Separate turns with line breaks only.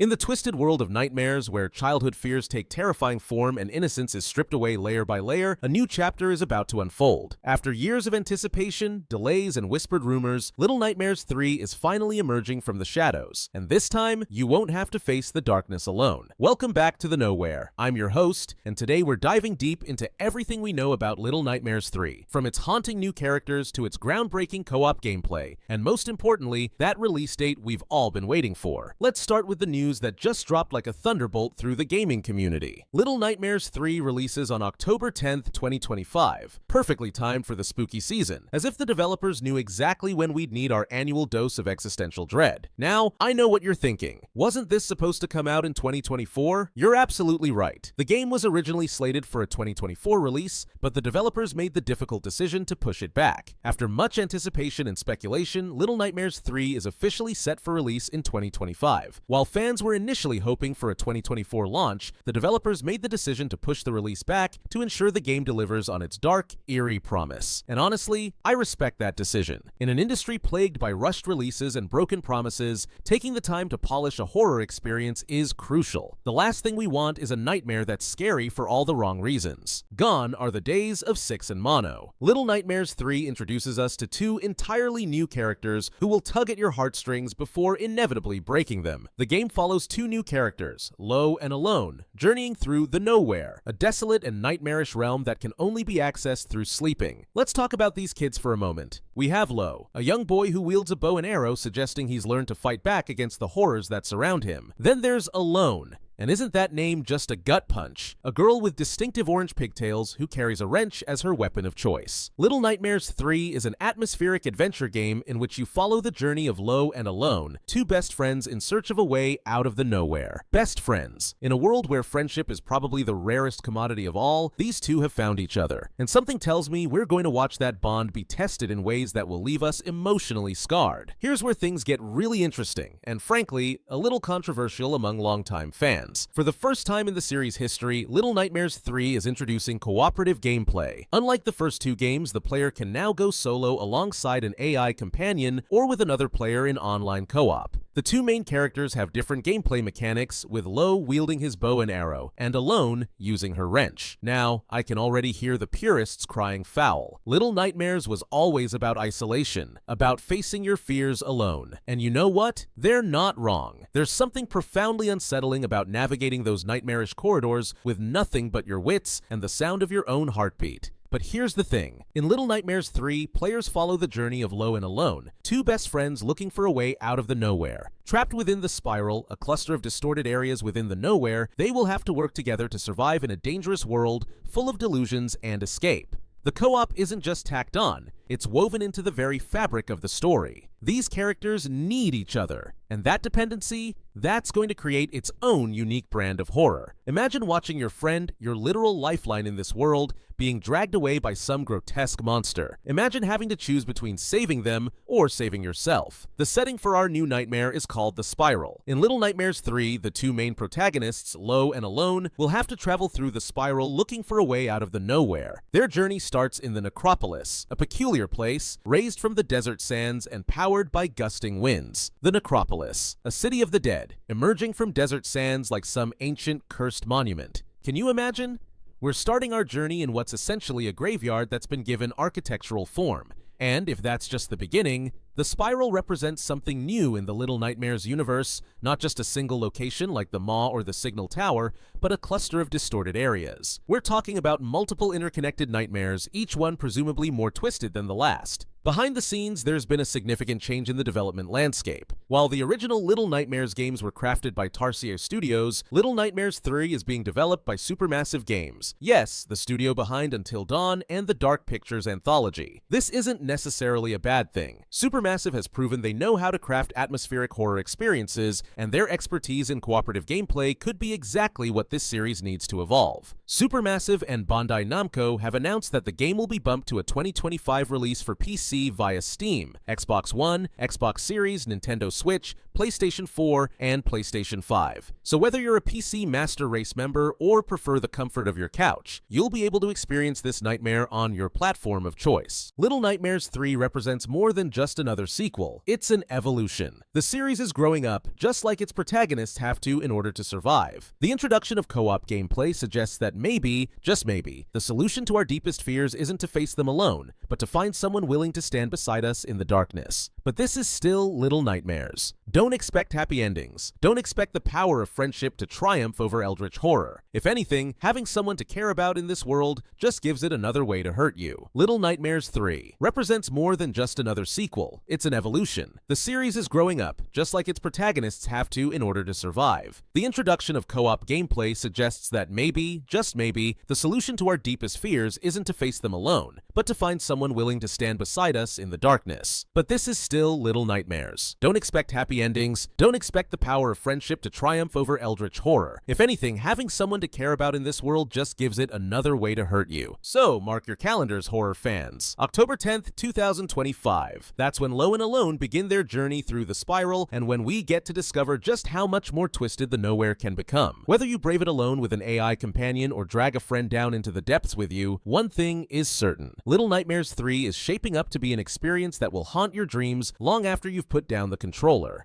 In the twisted world of nightmares, where childhood fears take terrifying form and innocence is stripped away layer by layer, a new chapter is about to unfold. After years of anticipation, delays, and whispered rumors, Little Nightmares 3 is finally emerging from the shadows. And this time, you won't have to face the darkness alone. Welcome back to the Nowhere. I'm your host, and today we're diving deep into everything we know about Little Nightmares 3, from its haunting new characters to its groundbreaking co-op gameplay, and most importantly, that release date we've all been waiting for. Let's start with the news that just dropped like a thunderbolt through the gaming community. Little Nightmares 3 releases on October 10th, 2025, perfectly timed for the spooky season, as if the developers knew exactly when we'd need our annual dose of existential dread. Now, I know what you're thinking. Wasn't this supposed to come out in 2024? You're absolutely right. The game was originally slated for a 2024 release, but the developers made the difficult decision to push it back. After much anticipation and speculation, Little Nightmares 3 is officially set for release in 2025. While fans were initially hoping for a 2024 launch, the developers made the decision to push the release back to ensure the game delivers on its dark, eerie promise. And honestly, I respect that decision. In an industry plagued by rushed releases and broken promises, taking the time to polish a horror experience is crucial. The last thing we want is a nightmare that's scary for all the wrong reasons. Gone are the days of 6 and mono. Little Nightmares 3 introduces us to two entirely new characters who will tug at your heartstrings before inevitably breaking them. The game follows two new characters, Low and Alone, journeying through the Nowhere, a desolate and nightmarish realm that can only be accessed through sleeping. Let's talk about these kids for a moment. We have Low, a young boy who wields a bow and arrow, suggesting he's learned to fight back against the horrors that surround him. Then there's Alone. And isn't that name just a gut punch? A girl with distinctive orange pigtails who carries a wrench as her weapon of choice. Little Nightmares 3 is an atmospheric adventure game in which you follow the journey of Low and Alone, two best friends in search of a way out of the Nowhere. Best friends. In a world where friendship is probably the rarest commodity of all, these two have found each other. And something tells me we're going to watch that bond be tested in ways that will leave us emotionally scarred. Here's where things get really interesting, and frankly, a little controversial among longtime fans. For the first time in the series' history, Little Nightmares 3 is introducing cooperative gameplay. Unlike the first two games, the player can now go solo alongside an AI companion or with another player in online co-op. The two main characters have different gameplay mechanics, with Low wielding his bow and arrow, and Alone using her wrench. Now, I can already hear the purists crying foul. Little Nightmares was always about isolation, about facing your fears alone. And you know what? They're not wrong. There's something profoundly unsettling about navigating those nightmarish corridors with nothing but your wits and the sound of your own heartbeat. But here's the thing. In Little Nightmares 3, players follow the journey of Low and Alone, two best friends looking for a way out of the Nowhere. Trapped within the Spiral, a cluster of distorted areas within the Nowhere, they will have to work together to survive in a dangerous world full of delusions and escape. The co-op isn't just tacked on, it's woven into the very fabric of the story. These characters need each other, and that dependency, that's going to create its own unique brand of horror. Imagine watching your friend, your literal lifeline in this world, being dragged away by some grotesque monster. Imagine having to choose between saving them or saving yourself. The setting for our new nightmare is called the Spiral. In Little Nightmares 3, the two main protagonists, Low and Alone, will have to travel through the Spiral looking for a way out of the Nowhere. Their journey starts in the Necropolis, a peculiar place raised from the desert sands and powered by gusting winds. The Necropolis, a city of the dead, emerging from desert sands like some ancient cursed monument. Can you imagine? We're starting our journey in what's essentially a graveyard that's been given architectural form. And if that's just the beginning, the Spiral represents something new in the Little Nightmares universe, not just a single location like the Maw or the Signal Tower, but a cluster of distorted areas. We're talking about multiple interconnected nightmares, each one presumably more twisted than the last. Behind the scenes, there's been a significant change in the development landscape. While the original Little Nightmares games were crafted by Tarsier Studios, Little Nightmares 3 is being developed by Supermassive Games. Yes, the studio behind Until Dawn and the Dark Pictures anthology. This isn't necessarily a bad thing. Supermassive has proven they know how to craft atmospheric horror experiences, and their expertise in cooperative gameplay could be exactly what this series needs to evolve. Supermassive and Bandai Namco have announced that the game will be bumped to a 2025 release for PC via Steam, Xbox One, Xbox Series, Nintendo Switch, PlayStation 4, and PlayStation 5. So whether you're a PC Master Race member or prefer the comfort of your couch, you'll be able to experience this nightmare on your platform of choice. Little Nightmares 3 represents more than just another sequel. It's an evolution. The series is growing up, just like its protagonists have to in order to survive. The introduction of co-op gameplay suggests that maybe, just maybe, the solution to our deepest fears isn't to face them alone, but to find someone willing to stand beside us in the darkness. But this is still Little Nightmares. Don't expect happy endings. Don't expect the power of friendship to triumph over eldritch horror. If anything, having someone to care about in this world just gives it another way to hurt you. Little Nightmares 3 represents more than just another sequel. It's an evolution. The series is growing up, just like its protagonists have to in order to survive. The introduction of co-op gameplay suggests that maybe, just maybe, the solution to our deepest fears isn't to face them alone, but to find someone willing to stand beside us in the darkness. But this is still Little Nightmares. Don't expect happy endings. Don't expect the power of friendship to triumph over eldritch horror. If anything, having someone to care about in this world just gives it another way to hurt you. So mark your calendars, horror fans. October 10th, 2025. That's when Low and Alone begin their journey through the spiral, and when we get to discover just how much more twisted the nowhere can become. Whether you brave it alone with an AI companion or drag a friend down into the depths with you, one thing is certain. Little Nightmares 3 is shaping up to be an experience that will haunt your dreams long after you've put down the controller.